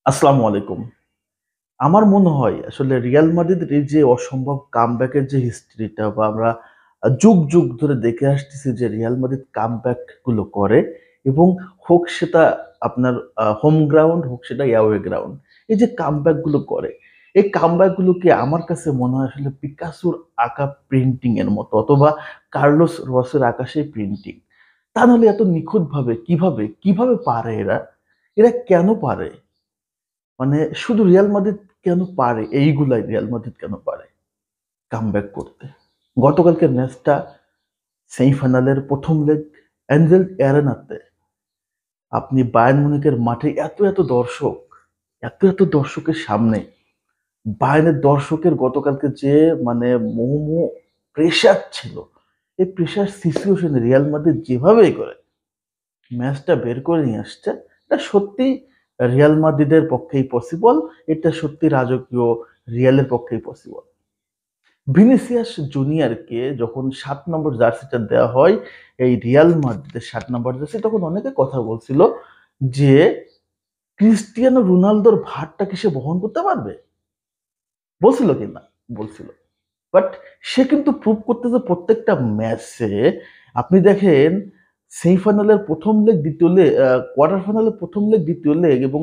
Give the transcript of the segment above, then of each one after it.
আসসালামু আলাইকুম। আমার মনে হয় আসলে রিয়াল মাদ্রিদের এই যে অসম্ভব কামব্যাকের যে হিস্ট্রিটা বা আমরা যুগ, যুগ ধরে দেখে আসতেছি যে রিয়াল মাদ্রিদ কামব্যাক গুলো করে এবং হোক সেটা আপনার হোম গ্রাউন্ড হোক সেটা অ্যাওয়ে গ্রাউন্ড। এই যে কামব্যাক গুলো করে, এই কামব্যাক গুলোকে আমার কাছে মনে হয় আসলে পিকাসোর আঁকা প্রিন্টিং এর মতো অথবা কার্লোস রসের আঁকা সেই প্রিন্টিং। তা নাহলে এত নিখুঁতভাবে কিভাবে পারে এরা? এরা কেন পারে? মানে শুধু রিয়াল মাদ্রিদ কেন পারে এইগুলাই রিয়াল মাদ্রিদ কেন পারে কামব্যাক করতে? গতকালকের ম্যাচটা সেমিফাইনালের প্রথম লেগ অ্যাঞ্জেল অ্যারেনাতে আপনি বায়ার্ন মিউনিখের মাঠে এত দর্শকের সামনে বায়ার্নের দর্শকের গতকালকে যে মানে মোহমুহ প্রেশার ছিল, এই প্রেশার সিচুয়েশনে রিয়াল মাদ্রিদ যেভাবেই করে ম্যাচটা বের করে নিয়ে আসছে, এটা সত্যি রিয়াল মাদ্রিদের পক্ষেই পসিবল। এটা সত্যি রাজকীয় রিয়ালের পক্ষেই পসিবল। ভিনিসিয়াস জুনিয়রকে যখন ৭ নম্বর জার্সিটা দেওয়া হয়, এই রিয়াল মাদ্রিদের ৭ নম্বর জার্সি, তখন অনেকে কথা বলছিল যে ক্রিস্টিয়ানো রোনালদোর ভারটা কি সে বহন করতে পারবে? বলছিল কিনা? বলছিল। বাট সে কিন্তু প্রুভ করতেছে প্রত্যেকটা ম্যাচে। আপনি দেখেন সেমিফাইনালের ১ম লেগ, ২য় লেগ, কোয়ার্টার ফাইনালের ১ম লেগ, ২য় লেগ এবং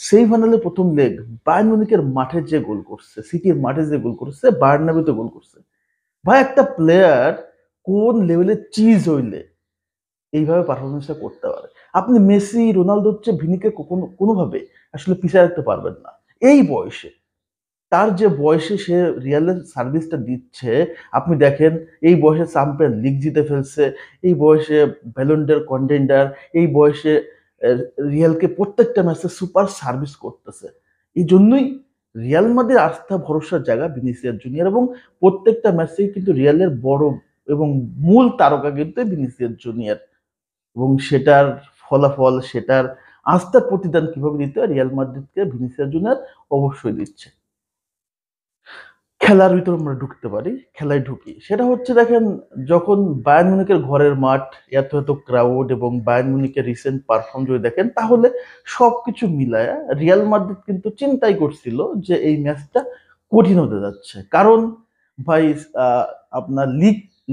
সেমিফাইনালের ১ম লেগ বায়ার্ন মিউনিখের মাঠে যে গোল করছে, সিটির মাঠে যে গোল করছে, বার্নাব্যুতে গোল করছে। ভাই একটা প্লেয়ার কোন লেভেলের চিজ হইলে এইভাবে পারফরম্যান্সটা করতে পারে? আপনি মেসি, রোনালদোর চেয়ে ভিনিকে কোনোভাবে আসলে পিছায় রাখতে পারবেন না। এই বয়সে। তার যে বয়সে সে রিয়ালের সার্ভিসটা দিচ্ছে, আপনি দেখেন এই বয়সে চ্যাম্পিয়ন লিগ জিতে ফেলছে, এই বয়সে ব্যালন ড'র কন্টেন্ডার, এই বয়সে এ রিয়ালকে প্রত্যেকটা ম্যাচে সুপার সার্ভিস করতেছে। এইজন্যই রিয়াল মাদ্রিদ আস্থা ভরসার জায়গা ভিনিসিয়াস জুনিয়র এবং প্রত্যেকটা ম্যাচেই কিন্তু রিয়ালের বড় এবং মূল তারকা কিন্তু ভিনিসিয়াস জুনিয়র এবং সেটার ফলাফল, সেটার আস্থার প্রতিদান কিভাবে দিতে হয় রিয়াল মাদ্রিদকে ভিনিসিয়াস জুনিয়র অবশ্যই দিচ্ছে। খেলার ভিতর আমরা ঢুকতে পারি, খেলায় ঢুকি। সেটা হচ্ছে দেখেন যখন বায়ার্ন মিউনিখের ঘরের মাঠ, এত ক্রাউড এবং বায়ার্ন মিউনিখের রিসেন্ট পারফর্ম যদি দেখেন তাহলে সবকিছু মিলায়া রিয়াল মাদ্রিদ কিন্তু চিন্তাই করছিল যে এই ম্যাচটা কঠিন হতে যাচ্ছে। কারণ ভাই আ আপনার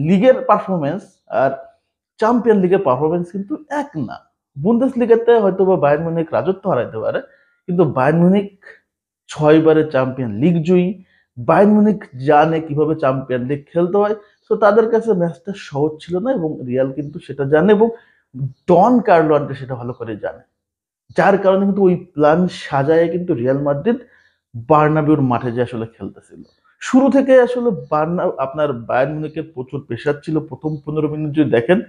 লিগের পারফরম্যান্স আর চ্যাম্পিয়ন লিগের পারফরম্যান্স কিন্তু এক না। বুন্দেসলিগাতে হয়তোবা বায়ার্ন মিউনিখ রাজত্ব হারাইতে পারে। কিন্তু বায়ার্ন মিউনিখ ৬ বারের চ্যাম্পিয়ন লিগ জয়ী। বায়ার্ন মিউনিখ জানে কিভাবে চ্যাম্পিয়ন লিগ খেলতে হয়। সো তাদের কাছে ম্যাচটা সহজ ছিল না এবং রিয়াল কিন্তু সেটা জানে এবং ডন কার্লো আন্তে সেটা ভালো করে জানে। যার কারণে কিন্তু ওই প্ল্যান সাজায়ে কিন্তু রিয়াল মাদ্রিদ বার্নাবিউর মাঠে যেয়ে আসলে খেলতেছিল। শুরু থেকে আসলে আপনার বায়ার্ন মিউনিখের প্রচুর প্রেশার ছিল। প্রথম ১৫ মিনিট যদি দেখেন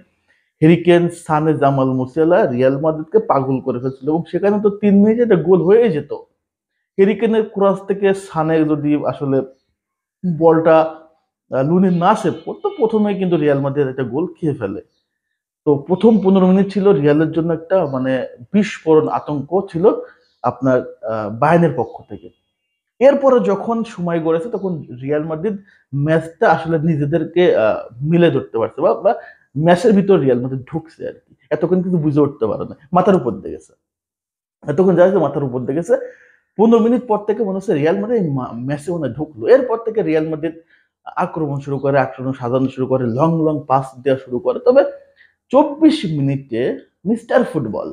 হ্যারি কেন, সানে, জামাল মুসিয়ালা রিয়াল মাদ্রিদকে পাগল করে ফেলছিল এবং সেখানে তো ৩ মিনিটে একটা গোল হয়েই যেত। হ্যারি কেনের ক্রস থেকে সানে যদি আসলে বলটা লুনি না সেভ করতো, প্রথমেই কিন্তু রিয়াল মাদ্রিদ একটা গোল খেয়ে ফেলে। তো প্রথম ১৫ মিনিট ছিল রিয়ালের জন্য একটা মানে বিস্ফোরণ আতঙ্ক ছিল আপনার বায়ার্নের পক্ষ থেকে। এরপরে যখন সময় গড়েছে তখন রিয়াল মাদ্রিদ ম্যাচটা আসলে নিজেদেরকে মিলে ধরতে পারছে বা ম্যাচের ভিতর রিয়াল মাদ্রিদ ঢুকছে আরকি। এতক্ষণ কিন্তু বুঝে উঠতে পারে না। মাথার উপর দিয়ে গেছে। এতক্ষণ যা হইছে মাথার উপর দিয়ে গেছে। ১৫ মিনিট পর থেকে মনে হচ্ছে রিয়াল মাদ্রিদ ম্যাচে মনে হয় ঢুকলো। এরপর থেকে রিয়াল মাদ্রিদ আক্রমণ শুরু করে, আক্রমণ সাজানো শুরু করে, লং পাস দেওয়া শুরু করে। তবে ২৪ মিনিটে মিস্টার ফুটবল,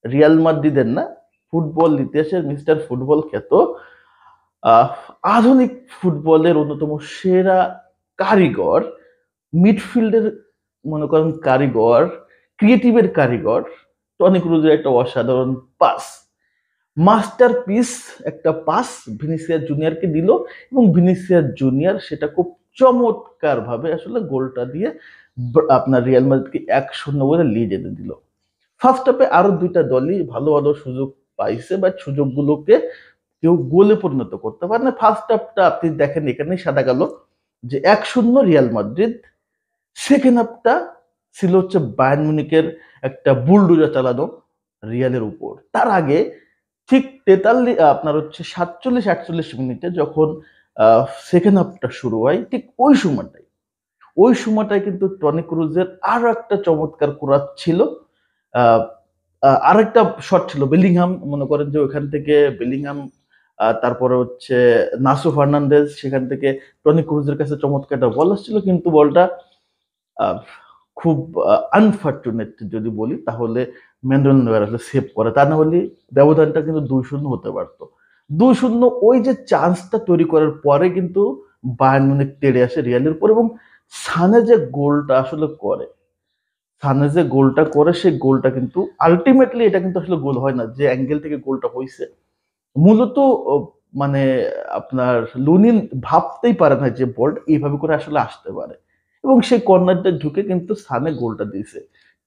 রিয়াল মাদ্রিদের না, ফুটবল ইতিহাসের মিস্টার ফুটবল খ্যাত আহ আধুনিক ফুটবলের অন্যতম সেরা কারিগর, মিডফিল্ডের মনে করেন কারিগর, ক্রিয়েটিভের কারিগর, টনি ক্রুজের একটা অসাধারণ পাস। মাস্টারপিস একটা পাস ভিনিসিয়াস জুনিয়রকে দিল এবং ভিনিসিয়াস জুনিয়র সেটা খুব চমৎকারভাবে আসলে গোলটা দিয়ে আপনার রিয়াল মাদ্রিদকে ১-০ বলে লিড এনে দিল। ফার্স্ট হাফে আরো ২ টা দলই ভালো সুযোগ পাইছে বাট সুযোগগুলোকে কেউ গোলে পরিণত করতে পারে না। ফার্স্ট হাফটা আপনি দেখেন এখানেই সাদা কালো যে ১-০ রিয়াল মাদ্রিদ। সেকেন্ড হাফটা ছিল হচ্ছে বায়ার্ন মিউনিখের একটা বুলডোজার চালানো রিয়ালের উপর। তার আগে ঠিক আপনার হচ্ছে ৪৭-৪৮ মিনিটে যখন আ সেকেন্ড হাফটা শুরু হয় ঠিক ওই সময়টায় কিন্তু টনি ক্রুজের আরো একটা চমৎকার ক্রস ছিল। আ আরেকটা শট ছিল বেলিংহাম, মনে করেন যে ওখান থেকে বেলিংহাম, তারপরে হচ্ছে নাসু ফার্নান্দেজ, সেখান থেকে টনি ক্রুজের কাছে চমৎকার একটা বল আসছিল, কিন্তু বলটা আহ, খুব আনফর্চুনেট যদি বলি তাহলে ম্যানুয়েল নয়্যার আসলে সেভ করে, তা না হলে ব্যবধানটা কিন্তু 2-0 হতে পারতো। 2-0 ওই যে চান্সটা তৈরি করার পরে কিন্তু বায়ার্ন মিউনিখ তেড়ে আসে রিয়ালের উপর, এবং সানে যে গোলটা আসলে করে, সানে যে গোলটা করে সেই গোলটা কিন্তু আলটিমেটলি এটা কিন্তু আসলে গোল হয় না, যে অ্যাঙ্গেল থেকে গোলটা হয়েছে মূলত ও, মানে আপনার লুনিন ভাবতেই পারে না যে বলটা এইভাবে করে আসলে আসতে পারে, এবং সেই কর্নারটা ঢুকে কিন্তু সানে গোলটা দিয়েছে।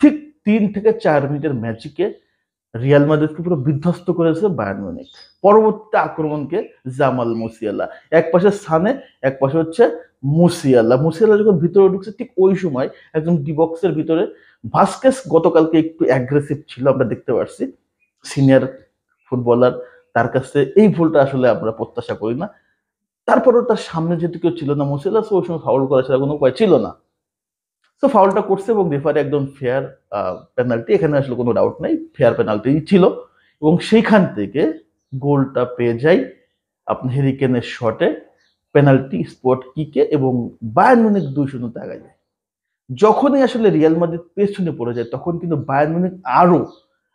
ঠিক 3 থেকে 4 মিনিটের ম্যাজিকে রিয়াল মাদ্রিদকে পুরো বিধ্বস্ত করেছে বায়ার্ন মিউনিখ। পরবর্তী আক্রমণকে জামাল মুসিয়ালা, এক পাশে সানে, এক পাশে হচ্ছে মুসিয়ালা। মুসিয়ালা যখন ভিতরে ঢুকছে ঠিক ওই সময় একদম ডি বক্সের ভিতরে ভাস্কেস গতকালকে একটু অ্যাগ্রেসিভ ছিল, আমরা দেখতে পারছি সিনিয়র ফুটবলার, তার কাছে এই ভুলটা আসলে আমরা প্রত্যাশা করি না। তারপরেও তার সামনে যেহেতু কেউ ছিল না মুসিয়ালা, সো ওই সময় ফাউল করা ছাড়া কোনো উপায় ছিল না। তো ফাউলটা করছে এবং রেফারি একদম ফেয়ার পেনাল্টি, এখানে আসলে কোনো ডাউট নাই, ফেয়ার পেনাল্টি ছিল, এবং সেইখান থেকে গোলটা পেয়ে যায় আপনার হেরিকেনের শটে, পেনাল্টি স্পট কিকে, এবং বায়ার্ন মিউনিখ 2-0 আগায় যায়। যখনই আসলে রিয়াল মাদ্রিদ পেছনে পড়ে যায় তখন কিন্তু বায়ার্ন মিউনিখ আরো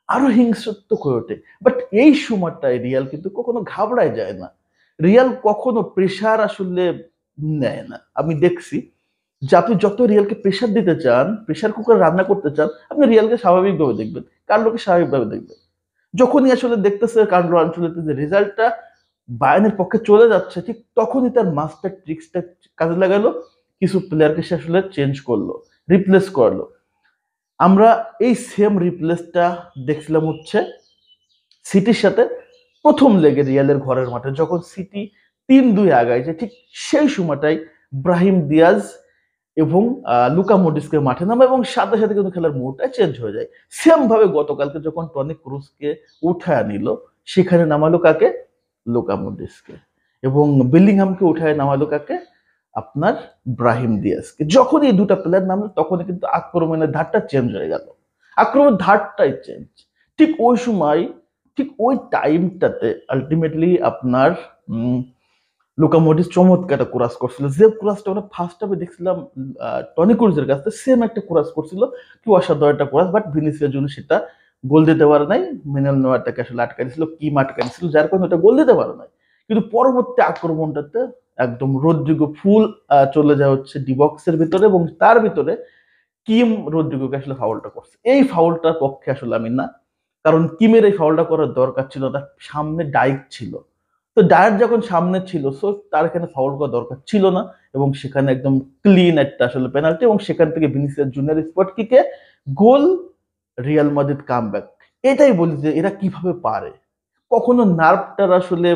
আরো হিংসাত্মক হয়ে ওঠে, বাট এই সময়টায় রিয়াল কিন্তু কখনো ঘাবড়ায় যায় না, রিয়াল কখনো প্রেসার আসলে নেয় না। আমি দেখছি যে আপনি যত রিয়ালকে প্রেসার দিতে চান, প্রেসার কুকার রান্না করতে চান, আপনি রিয়ালকে স্বাভাবিকভাবে দেখবেন, কার্লোকে স্বাভাবিকভাবে দেখবেন। যখনই আসলে দেখতেছে কার্লো আনচেলত্তি যে রেজাল্টটা বায়ার্নের পক্ষে চলে যাচ্ছে, ঠিক তখনই তার মাস্টার ট্রিক্সটা কাজে লাগালো, কিছু প্লেয়ারকে সে আসলে চেঞ্জ করলো, রিপ্লেস করলো। আমরা এই সেম রিপ্লেসটা দেখছিলাম হচ্ছে সিটির সাথে প্রথম লেগে রিয়ালের ঘরের মাঠে, যখন সিটি 3-2 আগায় যে ঠিক সেই সময়টাই ব্রাহিম দিয়াজ এবং লুকা মডরিচকে মাঠে নামে, এবং সাথে সাথে কিন্তু খেলার মোড়টা চেঞ্জ হয়ে যায়। সেম ভাবে গতকালকে যখন টনি ক্রুজকে উঠায় নিল, সেখানে নামালো কাকে? লুকা মডরিচকে, এবং বেলিংহামকে উঠায় নামালো কাকে? আপনার ব্রাহিম দিয়াজকে। যখন এই দুটা প্লেয়ার নামলো তখনই কিন্তু আক্রমণের ধারটা চেঞ্জ হয়ে গেল, আক্রমণের ধারটাই চেঞ্জ। ঠিক ওই সময়, ঠিক ওই টাইমটাতে আলটিমেটলি আপনার লুকা মডরিচ চমৎকার একটা কোরাস করছিল, যে কোরাসটা আমরা ফার্স্ট হাফে দেখছিলাম টনি ক্রুজের কাছে, সেম একটা কোরাস করছিল, কি অসাধারণ একটা কোরাস, বাট ভিনিসিয়াস জন্য সেটা গোল দিতে পারে নাই, মেনুয়েল নয়্যারটাকে আসলে আটকাই দিয়েছিল, কি আটকাই দিয়েছিল, যার কারণে ওটা গোল দিতে পারে নাই। কিন্তু পরবর্তী আক্রমণটাতে একদম রদ্রিগো ফুল চলে যায় হচ্ছে ডিবক্সের ভিতরে, এবং তার ভিতরে কিম রদ্রিগোকে আসলে ফাউলটা করছে। এই ফাউলটার পক্ষে আসলে আমি না, কারণ কিমের এই ফাউলটা করার দরকার ছিল, তার সামনে ডাইক ছিল, তো ডায়ার যখন সামনে ছিল সো তার এখানে ফাউল করা দরকার ছিল না, এবং সেখানে একদম ক্লিন একটা আসলে পেনাল্টি, এবং সেখান থেকে ভিনিসিয়াস জুনিয়র স্পট কিকে গোল, রিয়াল মাদ্রিদ কামব্যাক। এটাই বলি যে এরা কিভাবে পারে, কখনো নার্ভটার আসলে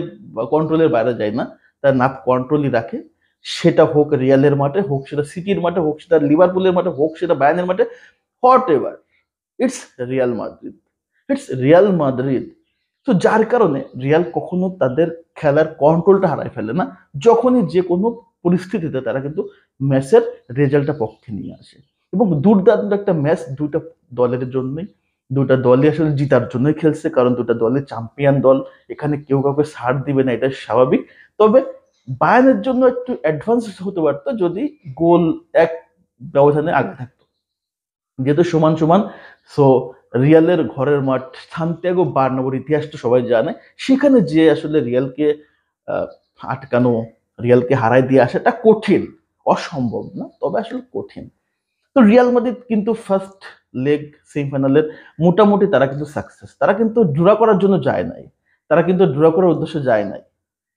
কন্ট্রোলের বাইরে যায় না, তার নার্ভ কন্ট্রোলই রাখে, সেটা হোক রিয়ালের মাঠে, হোক সেটা সিটির মাঠে, হোক সেটা লিভারপুলের মাঠে, হোক সেটা বায়ার্নের মাঠে, what ever, it's Real Madrid, it's Real Madrid. তো যার কারণে রিয়াল কখনো তাদের খেলার কন্ট্রোলটা হারায় ফেলে না, যখনই যে কোনো পরিস্থিতিতে তারা কিন্তু ম্যাচের রেজাল্টটা পক্ষে নিয়ে আসে, এবং দুর্দান্ত একটা ম্যাচ দুইটা দলের জন্যই, দুটা দলই আসলে জিতার জন্যই খেলছে, কারণ দুটা দলের চ্যাম্পিয়ন দল, এখানে কেউ কাউকে ছাড় দিবে না, এটা স্বাভাবিক। তবে বায়ার্নের জন্য একটু অ্যাডভান্স হতে পারতো যদি গোল এক ব্যবধানে আগে থাকতো, যেহেতু সমান সমান। সো রিয়ালের ঘরের মাঠ সান্তিয়াগো বার্নাব্যুর ইতিহাস তো সবাই জানে, সেখানে যে আসলে রিয়ালকে আহ, আটকানো, রিয়ালকে হারাই দিয়ে আসাটা কঠিন, অসম্ভব না, তবে আসলে কঠিন। তো রিয়াল মাদ্রিদ কিন্তু ফার্স্ট লেগ সেমিফাইনালের মোটামুটি তারা কিন্তু সাকসেস, তারা কিন্তু ড্র করার জন্য যায় নাই, তারা কিন্তু ড্র করার উদ্দেশ্যে যায় নাই,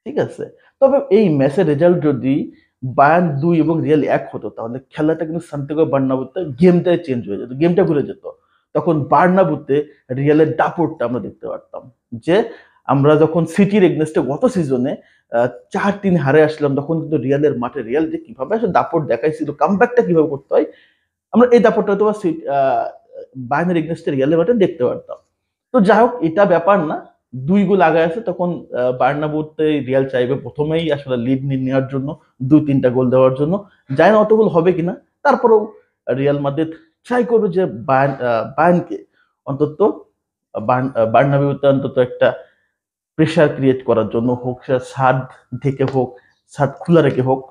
ঠিক আছে। তবে এই ম্যাচের রেজাল্ট যদি বায়ার্ন 2 এবং রিয়াল 1 হতো, তাহলে খেলাটা কিন্তু সান্তিয়াগো বার্নাব্যুতে গেমটাই চেঞ্জ হয়ে যেত, গেমটা ঘুরে যেত। তখন বার্নাব্যুতে রিয়ালের দাপটটা আমরা দেখতে পারতাম, যে আমরা যখন সিটির এগনেস্টে গত সিজনে 4-3 হারে আসলাম, তখন কিন্তু রিয়ালের মাঠে রিয়াল যে কিভাবে আসলে দাপট দেখাইছিল, কামব্যাকটা কিভাবে করতে হয়, আমরা এই দাপটটা হয়তো বা বায়ার্নের এগনেস্টে রিয়ালের মাঠে দেখতে পারতাম। তো যাই হোক, এটা ব্যাপার না, 2 গোল আগে আছে, তখন বার্নাব্যুতে রিয়াল চাইবে প্রথমেই আসলে লিড নেওয়ার জন্য, 2-3টা গোল দেওয়ার জন্য। জানি না অত গোল হবে কিনা, তারপরেও রিয়াল মাদ্রিদ ট্রাই করবে যে বায়ার্নকে অন্তত বার্নাবিউতে অন্তত একটা প্রেশার ক্রিয়েট করার জন্য হোক, সে ছাদ ঢেকে হোক, ছাদ খোলা রেখে হোক।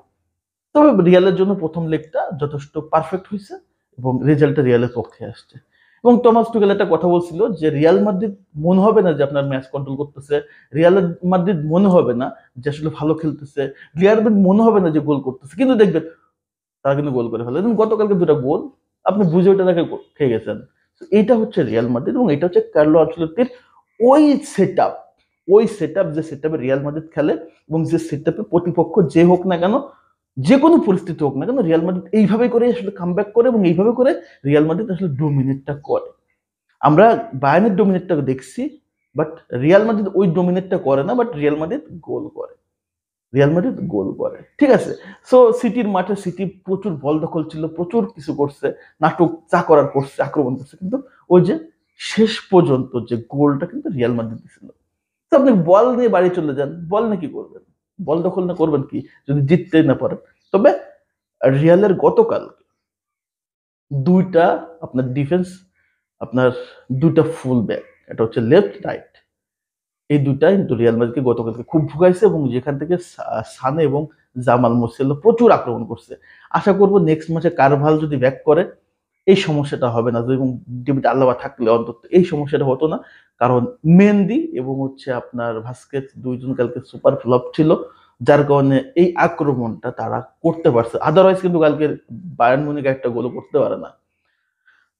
তবে রিয়ালের জন্য প্রথম লেগটা যথেষ্ট পারফেক্ট হয়েছে এবং রেজাল্টটা রিয়ালের পক্ষে আসছে। এবং টমাস টুকেল একটা কথা বলছিল যে রিয়াল মাদ্রিদ মনে হবে না যে আপনার ম্যাচ কন্ট্রোল করতেছে, রিয়াল মাদ্রিদ মনে হবে না যে আসলে ভালো খেলতেছে, রিয়াল মাদ্রিদ মনে হবে না যে গোল করতেছে, কিন্তু দেখবেন তারা কিন্তু গোল করে ফেলে। এবং গতকালকে দুটা গোল আপনি বুঝে ওটা তাকে খেয়ে গেছেন। এইটা হচ্ছে রিয়াল মাদ্রিদ এবং এটা হচ্ছে কার্লো আনচেলত্তির ওই সেট আপ, ওই সেট আপ যে সেট আপে রিয়াল মাদ্রিদ খেলে এবং যে সেট আপে প্রতিপক্ষ যে হোক না কেন, যে কোনো পরিস্থিতি হোক না কেন, রিয়াল মাদ্রিদ এইভাবে করে আসলে কামব্যাক করে এবং এইভাবে করে রিয়াল মাদ্রিদ আসলে ডোমিনেটটা করে। আমরা বায়ার্নের ডোমিনেটটা দেখছি, বাট রিয়াল মাদ্রিদ ওই ডোমিনেটটা করে না, বাট রিয়াল মাদ্রিদ গোল করে, রিয়াল মাদ্রিদ গোল করে। ঠিক আছে, সো সিটির মাঠে সিটি প্রচুর বল দখল ছিল, প্রচুর কিছু করছে, নাটক যা করার করছে, আক্রমণ করছে, কিন্তু ওই যে শেষ পর্যন্ত যে গোলটা কিন্তু রিয়াল মাদ্রিদ দিছিল। তো আপনি বল নিয়ে বাড়ি চলে যান, বল না কি করবেন, বল দখল না করবেন কি যদি জিততে না পারেন। তবে রিয়ালের গতকাল দুইটা আপনার ডিফেন্স, আপনার দুইটা ফুল ব্যাক, এটা হচ্ছে লেফট রাইট, এই দুইটাই কিন্তু রিয়াল মাদ্রিদকে গতকালকে খুব ভুগাইছে এবং যেখান থেকে সানে এবং জামাল মুসিয়ালা প্রচুর আক্রমণ করছে। আশা করব নেক্সট ম্যাচে কারভাল যদি ব্যাক করে এই সমস্যাটা হবে না, এবং ডেভিড আলবা থাকলে অন্তত এই সমস্যাটা হতো না। কারণ মেন্দি এবং হচ্ছে আপনার ভাস্কেস দুইজন কালকে সুপার ফ্লপ ছিল, যার কারণে এই আক্রমণটা তারা করতে পারছে। আদারওয়াইজ কিন্তু কালকে বায়ার্ন মিউনিখ একটা গোলও করতে পারে না।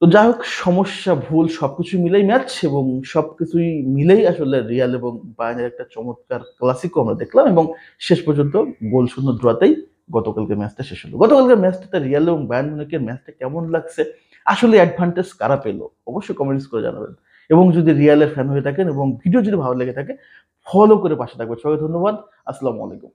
তো যাই হোক, সমস্যা ভুল সবকিছু মিলেই ম্যাচ এবং সবকিছুই মিলেই আসলে রিয়াল এবং বায়ার্নের একটা চমৎকার ক্লাসিকও আমরা দেখলাম এবং শেষ পর্যন্ত গোল শূন্য ড্রতেই গতকালকে ম্যাচটা শেষ হলো। গতকালকে ম্যাচটাতে রিয়াল এবং বায়ার্ন মিউনিখের ম্যাচটা কেমন লাগছে, আসলে অ্যাডভান্টেজ কারা পেলো, অবশ্যই কমেন্টস করে জানাবেন। এবং যদি রিয়ালের ফ্যান হয়ে থাকেন এবং ভিডিও যদি ভালো লেগে থাকে ফলো করে পাশে থাকবেন। সবাই ধন্যবাদ, আসসালামু আলাইকুম।